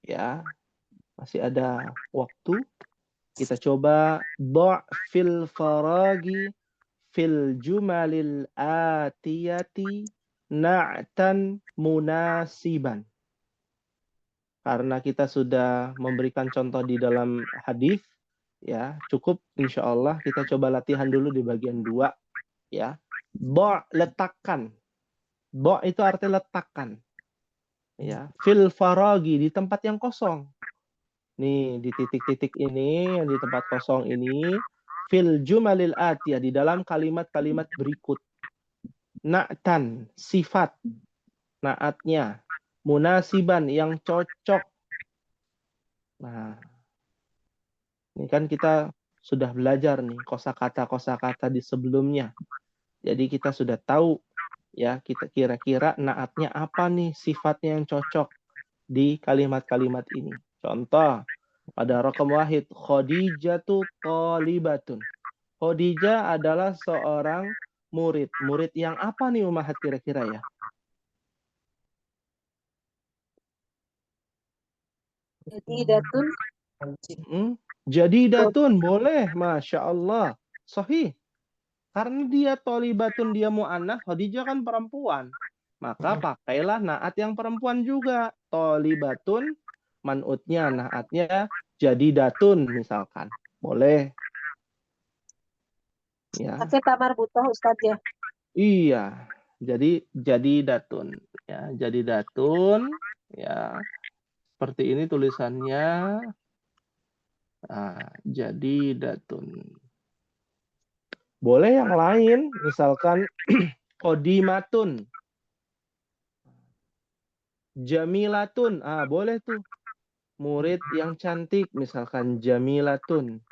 Speaker 1: Ya. Masih ada waktu. Kita coba fil faragi fil jumalil atiyati na'tan munasiban. Karena kita sudah memberikan contoh di dalam hadis, ya cukup insya Allah kita coba latihan dulu di bagian 2, ya. Letakkan. Itu artinya letakkan. Ya, fil faragi, di tempat yang kosong. Nih, di titik-titik ini, di tempat kosong ini, fil jumalil atiyah, di dalam kalimat-kalimat berikut. Na'tan, sifat. Naatnya. Munasiban, yang cocok. Nah, ini kan kita sudah belajar nih kosakata di sebelumnya. Jadi kita sudah tahu ya, kita kira-kira naatnya apa nih, sifatnya yang cocok di kalimat-kalimat ini. Contoh, pada raqam wahid, Khadijatu thalibatun. Khadijah adalah seorang murid. Murid yang apa nih Ummahat kira-kira ya?
Speaker 4: Jadidatun.
Speaker 1: Jadidatun boleh, masya Allah, sahih. Karena dia tolibatun, dia mu'annas, Khadijah kan perempuan. Maka pakailah naat yang perempuan juga. Tolibatun, man'utnya, naatnya jadidatun misalkan. Boleh. Ya.
Speaker 4: Pakai tamar butoh Ustaz ya.
Speaker 1: Iya. Jadi datun. Ya, jadi datun. Ya. Seperti ini tulisannya. Nah, jadi datun. Boleh yang lain, misalkan kodimatun, jamilatun. Boleh tuh. Murid yang cantik, misalkan jamilatun.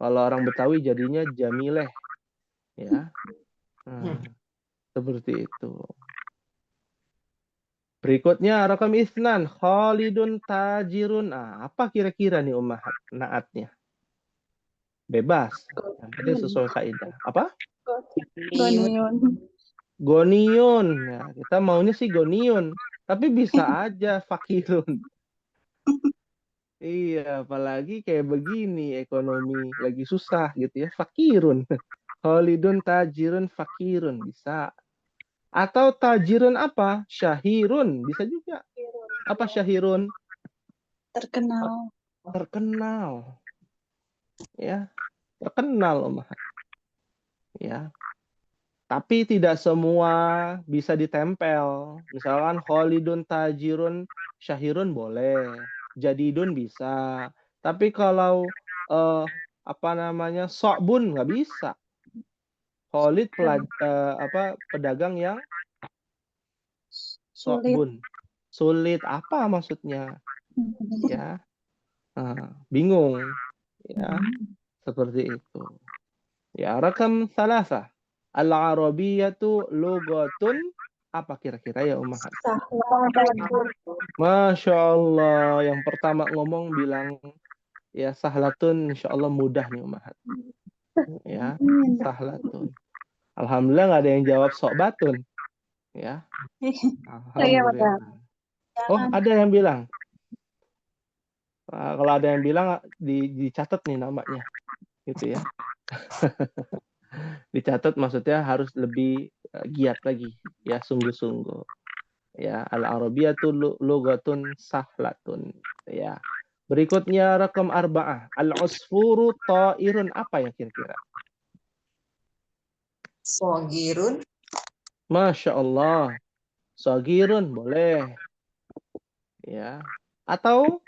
Speaker 1: Kalau orang Betawi jadinya jamileh. Ya. Seperti itu. Berikutnya rakam isnan, Khalidun tajirun. Apa kira-kira nih ummahat naatnya? Bebas. Yang penting sesuai kaidah. Apa?
Speaker 3: Goniun.
Speaker 1: Goniun. Ya, kita maunya sih goniun. Tapi bisa aja fakirun. Iya, apalagi kayak begini ekonomi lagi susah gitu ya. Fakirun. Khalidun tajirun fakirun. Bisa. Atau tajirun apa? Syahirun. Bisa juga. Apa syahirun?
Speaker 3: Terkenal.
Speaker 1: Terkenal. Ya. Terkenal, Umar. Ya. Tapi tidak semua bisa ditempel. Misalkan Khalidun tajirun syahirun boleh. Jadidun bisa. Tapi kalau apa namanya? Sokbun nggak bisa. Khalid pedagang yang sokbun. Sulit apa maksudnya? Ya. Bingung. Ya. Seperti itu. Ya, rakam salasa. Al-Arabiyatu lugatun. Apa kira-kira ya Ummahat? Masya Allah. Yang pertama ngomong bilang ya sahlatun. Insya Allah mudah nih Ummahat. Ya, sahlatun. Alhamdulillah nggak ada yang jawab sokbatun. Ya. Alhamdulillah. Oh, ada yang bilang. Kalau ada yang bilang dicatat nih namanya. Gitu ya. Dicatat maksudnya harus lebih giat lagi. Ya, sungguh-sungguh. Ya, al-arabiyatu lugatun sahlatun. Ya. Berikutnya rakam arba'ah. Al-usfuru ta'irun. Apa yang kira-kira?
Speaker 2: Sogirun.
Speaker 1: Masya Allah. Sogirun boleh. Ya. Atau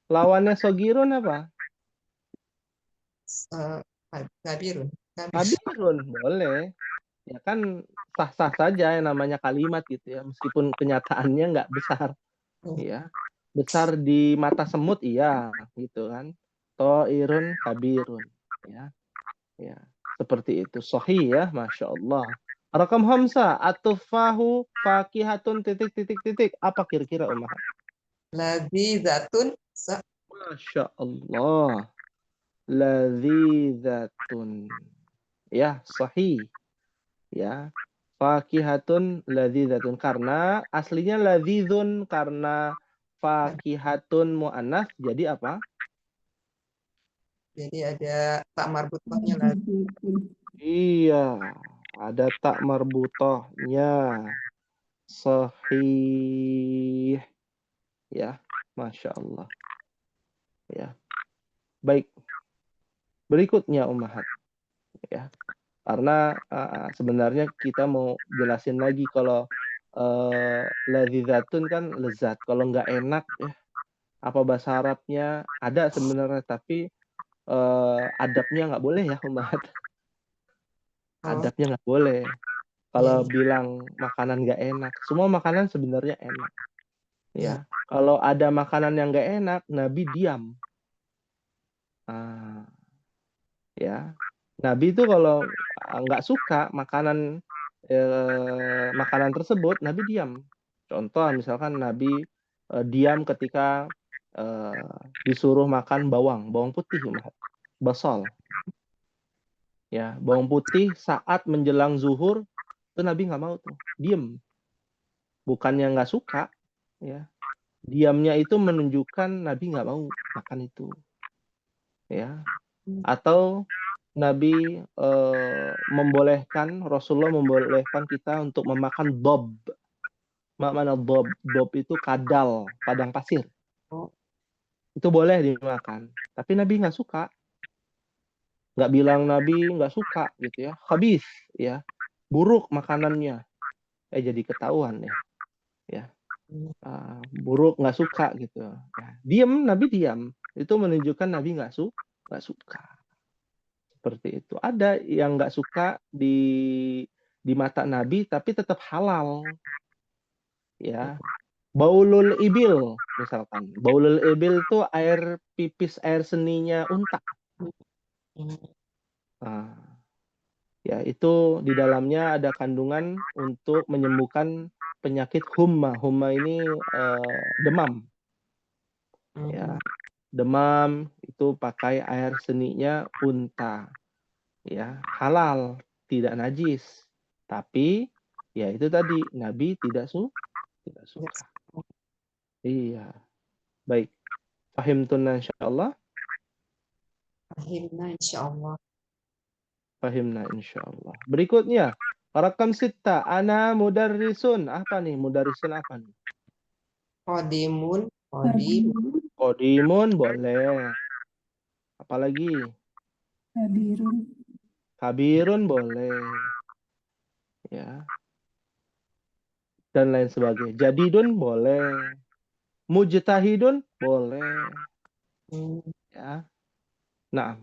Speaker 1: lawannya sogirun apa?
Speaker 2: Kabirun.
Speaker 1: Kabirun boleh. Ya kan sah-sah saja yang namanya kalimat gitu ya. Meskipun kenyataannya nggak besar. Ya. Besar di mata semut iya gitu kan. Ta'irun kabirun. Ya. Ya. Seperti itu. Sahih ya. Masya Allah. Rakam hamsa. Atufahu fakihatun titik. Apa kira-kira Umar?
Speaker 2: Ladzizatun.
Speaker 1: Masya Allah. Ladzizatun. Ya, sahih. Ya. Fakihatun ladzizatun. Karena aslinya ladzizun. Karena fakihatun mu'annas. Jadi apa?
Speaker 2: Jadi ada tak marbutohnya lagi.
Speaker 1: Iya. Ada tak marbutohnya. Sahih. Ya. Masya Allah. Ya. Baik. Berikutnya ummahat. Ya. Karena sebenarnya kita mau jelasin lagi kalau ladzizatun kan lezat. Kalau nggak enak ya apa bahasa Arabnya ada sebenarnya tapi adabnya nggak boleh ya ummahat. Adabnya nggak boleh. Kalau bilang makanan nggak enak, semua makanan sebenarnya enak. Ya. Kalau ada makanan yang nggak enak, Nabi diam. Ya. Nabi itu kalau nggak suka makanan tersebut, Nabi diam. Contoh misalkan Nabi diam ketika disuruh makan bawang putih, basal. Ya, bawang putih saat menjelang zuhur itu Nabi nggak mau tuh, diem. Bukannya nggak suka, ya. Diamnya itu menunjukkan Nabi nggak mau makan itu. ya. Atau Nabi Rasulullah membolehkan kita untuk memakan dob. Mana dob? Dob itu kadal, padang pasir. Itu boleh dimakan. Tapi Nabi nggak suka. Nggak bilang Nabi nggak suka gitu ya. Khabith ya. Buruk makanannya. Jadi ketahuan ya. Ya. Buruk, nggak suka gitu. Ya. Nabi diam. Itu menunjukkan Nabi nggak suka. Seperti itu. Ada yang nggak suka di mata Nabi tapi tetap halal. Ya. Baulul ibil misalkan. Baulul ibil itu air pipis, air seninya unta. Nah, ya itu di dalamnya ada kandungan untuk menyembuhkan penyakit humma. Humma ini demam. Ya, demam itu pakai air seninya unta. Ya, halal, tidak najis. Tapi ya itu tadi Nabi tidak suka. Iya. Baik. Fahimtunna insyaallah. Fahimna insyaallah. Berikutnya, rakam sita, ana mudarrisun. Apa nih? Mudarrisun apa nih? Qadimun boleh. Apalagi? Kabirun boleh. Ya. Dan lain sebagainya. Jadidun boleh. Mujtahidun boleh. Ya. Nah,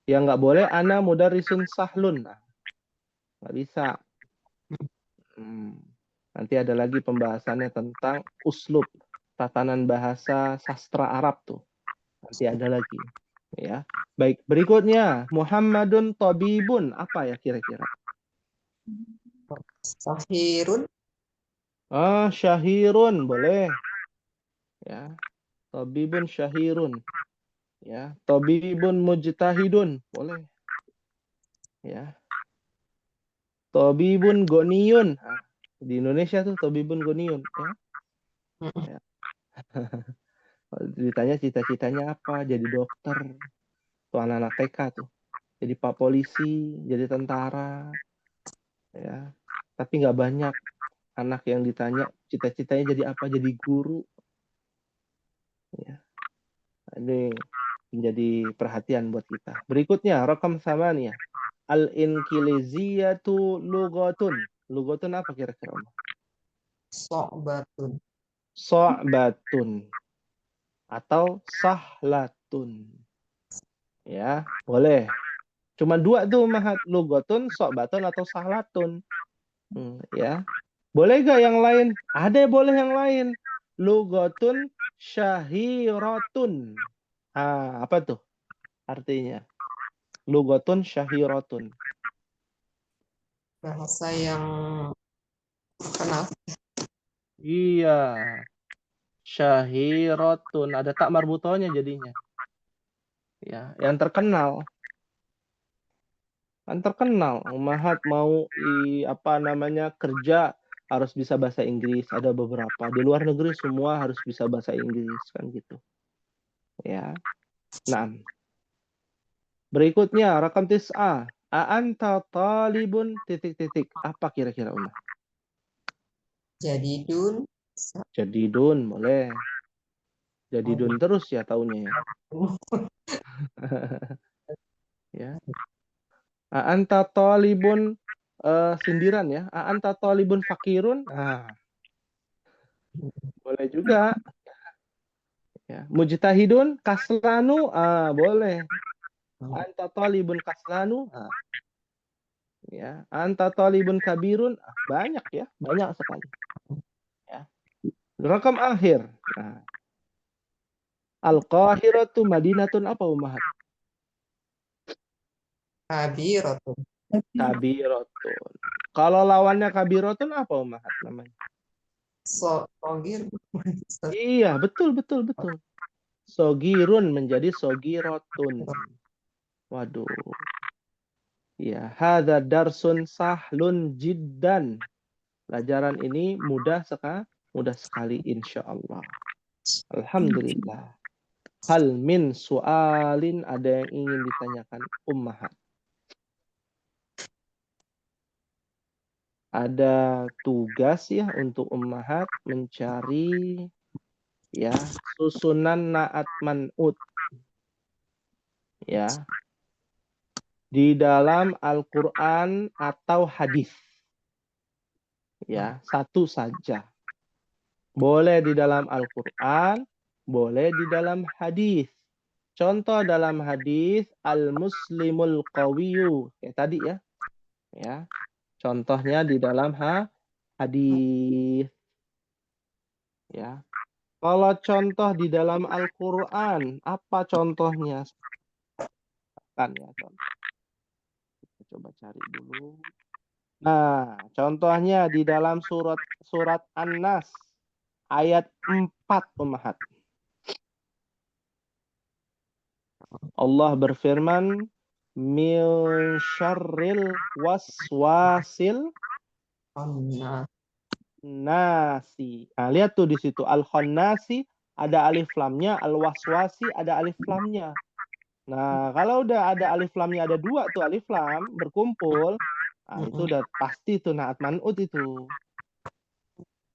Speaker 1: yang nggak boleh ana mudarrisun sahlun. Nah, nggak bisa. Nanti ada lagi pembahasannya tentang uslub, tatanan bahasa sastra Arab tuh. Nanti ada lagi. Ya. Baik, berikutnya Muhammadun tabibun. Apa ya kira-kira?
Speaker 2: Syahirun.
Speaker 1: Syahirun boleh. Ya. Tabibun syahirun. Ya, tabibun mujtahidun boleh. Ya. Tabibun goniyun. Di Indonesia tuh tabibun goniyun, ya. Ya. Ditanya cita-citanya apa? Jadi dokter. Tuh anak-anak TK tuh. Jadi pak polisi, jadi tentara. Ya. Tapi nggak banyak anak yang ditanya cita-citanya jadi apa? Jadi guru. Ya. Ini menjadi perhatian buat kita. Berikutnya, rakam samania. Al-inkiliziyatu lugatun. Lugatun apa kira-kira?
Speaker 2: So'batun.
Speaker 1: So'batun. Atau sahlatun. Ya, boleh. Cuma dua tuh mahat. Lugatun, so'batun, atau sahlatun. Ya. Boleh gak yang lain? Ada boleh yang lain. Lugatun syahiratun. Apa tuh artinya? Lugatun syahiratun.
Speaker 2: Bahasa yang terkenal.
Speaker 1: Iya. Syahiratun. Ada tak marbutohnya jadinya. Ya, yang terkenal. Kan terkenal. Mahat mau kerja harus bisa bahasa Inggris. Ada beberapa. Di luar negeri semua harus bisa bahasa Inggris kan gitu. Ya. Nah. Berikutnya rakam tis'a. A'anta talibun ... Apa kira-kira Umar? Jadidun boleh. Jadidun terus ya taunya ya. Ya. A'anta talibun sindiran ya. A'anta talibun fakirun. Boleh juga. Ya. Mujtahidun kaslanu, boleh. Anta talibun kaslanu. Ya. Anta talibun kabirun. Banyak ya, banyak sekali. Ya. Rakam akhir. Al-Qahiratu Madinatun apa umahat?
Speaker 2: Kabiratun.
Speaker 1: Kabiratun. Kalau lawannya kabiratun apa umahat namanya?
Speaker 2: Sogir.
Speaker 1: Iya, betul. Sogirun menjadi sogiratun. Waduh. Ya, hadza darsun sahlun jiddan. Pelajaran ini mudah sekali insyaallah. Alhamdulillah. Hal min su'alin, ada yang ingin ditanyakan ummahat? Ada tugas ya untuk ummahat mencari ya susunan na'at man'ut ya di dalam Al-Qur'an atau hadis. Ya, satu saja. Boleh di dalam Al-Qur'an, boleh di dalam hadis. Contoh dalam hadis al-muslimul qawiyyu kayak tadi ya. Ya. Contohnya di dalam hadis. Ya. Kalau contoh di dalam Al-Qur'an, apa contohnya? Kan ya contoh. Kita coba cari dulu. Nah, contohnya di dalam surat An-Nas ayat 4 ummahat. Allah berfirman, min syarril waswasil nasi. Nah, lihat tuh di situ al-khannasi ada alif lamnya, al-waswasi ada alif lamnya. Nah, kalau udah ada alif lamnya, ada dua tuh alif lam berkumpul, nah itu udah pasti tuh naat man'ut itu.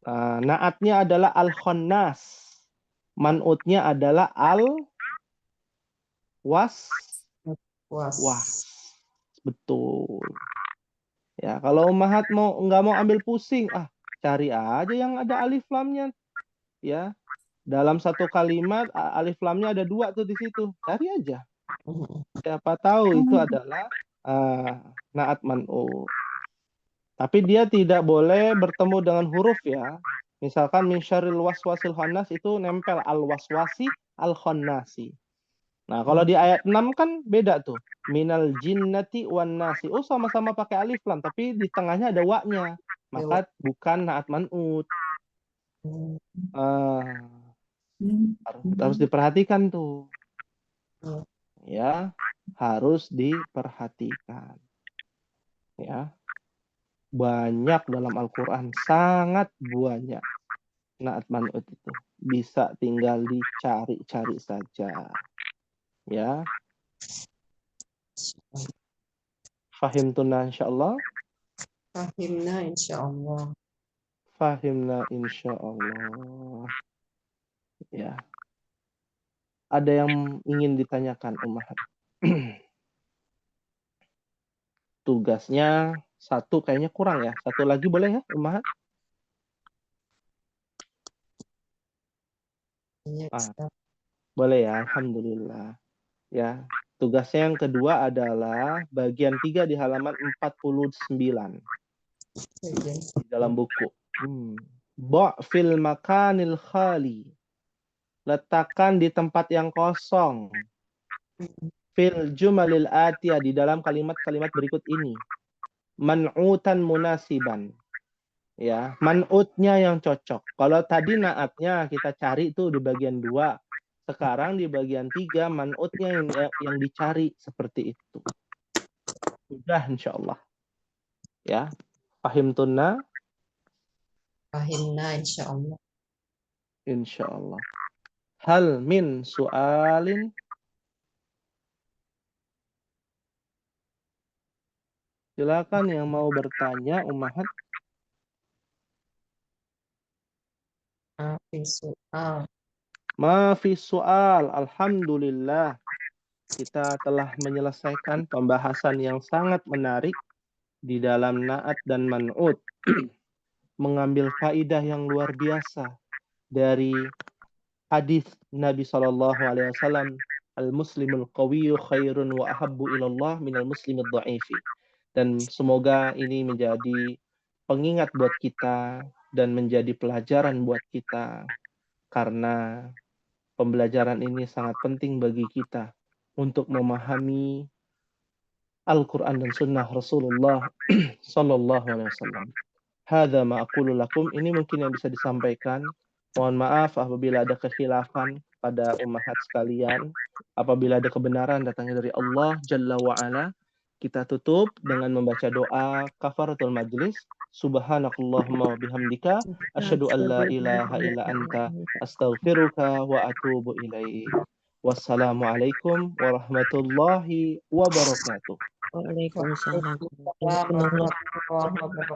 Speaker 1: Nah, naatnya adalah al-khannas. Man'utnya adalah al-was. Betul. Ya, kalau ummahat nggak mau ambil pusing, cari aja yang ada alif lamnya. Ya, dalam satu kalimat alif lamnya ada dua tuh di situ. Cari aja. Siapa tahu itu adalah naat man'ut. Tapi dia tidak boleh bertemu dengan huruf ya. Misalkan min syarril waswasil khannas itu nempel al-waswasi al-khannasi. Nah, kalau di ayat 6 kan beda tuh. Minal jinnati wan nasi. Oh, sama-sama pakai alif lam, tapi di tengahnya ada wa-nya. Maka bukan naat man'ut. Harus diperhatikan tuh. Ya, harus diperhatikan. Ya. Banyak dalam Al-Qur'an, sangat banyak naat man'ut itu. Bisa tinggal dicari-cari saja. Ya. Fahimtuna insyaallah.
Speaker 2: Fahimna insyaallah.
Speaker 1: Fahimna insyaallah. Ya. Ada yang ingin ditanyakan ummahat? Tugasnya satu kayaknya kurang ya. Satu lagi boleh ya ummahat? Boleh ya, alhamdulillah. Ya. Tugasnya yang kedua adalah bagian 3 di halaman 49 di dalam buku. Fil makanil khali. Letakkan di tempat yang kosong. Fil jumalil atiyah, di dalam kalimat-kalimat berikut ini. Man'utan munasiban. Ya, man'utnya yang cocok. Kalau tadi naatnya kita cari itu di bagian 2. Sekarang di bagian 3 man'utnya yang dicari seperti itu. Sudah insyaallah. Ya. Fahimtunna?
Speaker 2: Fahimna insyaallah.
Speaker 1: Insyaallah. Hal min su'alin? Silakan yang mau bertanya ummahat. Mafi soal. Alhamdulillah. Kita telah menyelesaikan pembahasan yang sangat menarik di dalam naat dan man'ut. Mengambil faidah yang luar biasa dari hadis Nabi SAW. Al-muslimul qawiyyu khairun wa ahabbu ilallah minal muslimid dha'ifi. Dan semoga ini menjadi pengingat buat kita dan menjadi pelajaran buat kita. Karena pembelajaran ini sangat penting bagi kita untuk memahami Al-Quran dan Sunnah Rasulullah Sallallahu Alaihi Wasallam. Hadza ma aqulu lakum. Ini mungkin yang bisa disampaikan. Mohon maaf apabila ada kekhilafan pada ummahat sekalian. Apabila ada kebenaran datangnya dari Allah Jalla wa'ala. Kita tutup dengan membaca doa kafaratul majlis. Subhanakallahumma wa bihamdika asyhadu an la ilaha illa anta astaghfiruka wa atubu ilaik. Wassalamualaikum warahmatullahi wabarakatuh.
Speaker 5: Waalaikumsalam.
Speaker 2: Waalaikumsalam warahmatullahi wabarakatuh.